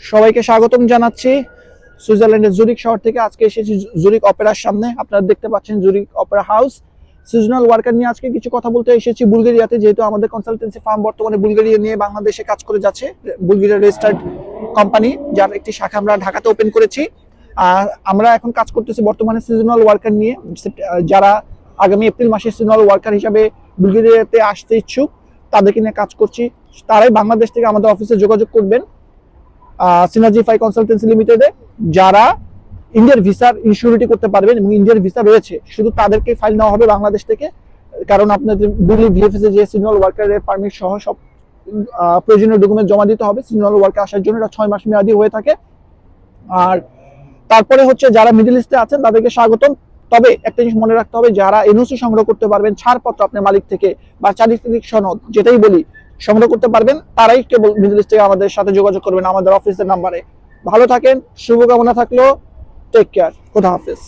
সবাইকে স্বাগতম জানাচ্ছি সুইজারল্যান্ডের জুরিক শহর থেকে। আজকে এসেছি জুরিক অপেরার সামনে। আপনারা দেখতে পাচ্ছেন Zurich Opera house. Seasonal worker নিয়ে আজকে কিছু কথা বলতে এসেছি বুলগেরিয়াতে, যেহেতু আমাদের কনসালটেন্সি ফার্ম বর্তমানে বুলগেরিয়া নিয়ে বাংলাদেশে কাজ করে যাচ্ছে। বুলগেরিয়া রেজিস্টার্ড কোম্পানি, যার একটি শাখা আমরা ঢাকাতে ওপেন করেছি। আর আমরা এখন কাজ করতেছি বর্তমানে সিজনাল ওয়ার্কার নিয়ে, যারা আগামী এপ্রিল মাসে সিজনাল ওয়ার্কার হিসাবে বুলগেরিয়াতে আসতে ইচ্ছুক তাদেরকে নিয়ে কাজ করছি। তারাই বাংলাদেশ থেকে আমাদের অফিসে যোগাযোগ করবেন সিনার্জিফাই কনসালটেন্সি লিমিটেডে, যারা ইন্ডিয়ার ভিসার ইনসিউরিটি করতে পারবেন এবং ইন্ডিয়ার ভিসা রয়েছে, শুধু তাদেরকে ফাইল নেওয়া হবে বাংলাদেশ থেকে। কারণ আপনাদের বুলি ভিএফএস যে সিজনাল ওয়ার্কারের পারমিট সহ সব প্রয়োজনীয় ডকুমেন্ট জমা দিতে হবে সিজনাল ওয়ার্কার আসার জন্য। এটা 6 মাস মেয়াদি হয়ে থাকে। আর তারপরে হচ্ছে যারা মিডল ইস্টে আছেন তাদেরকে স্বাগতম। তবে একটা জিনিস মনে রাখতে হবে, যারা এনওসি সংগ্রহ করতে পারবেন, ছাড়পত্র আপনার মালিক থেকে বা চারিত্রিক সনদ যেটাই বলি সংগ্রহ করতে পারবেন, তারাই কেবল মিডল ইস্ট থেকে আমাদের সাথে যোগাযোগ করবেন আমাদের অফিসের নাম্বারে। ভালো থাকেন, শুভকামনা থাকলো। টেক কেয়ার, খোদা হাফেজ।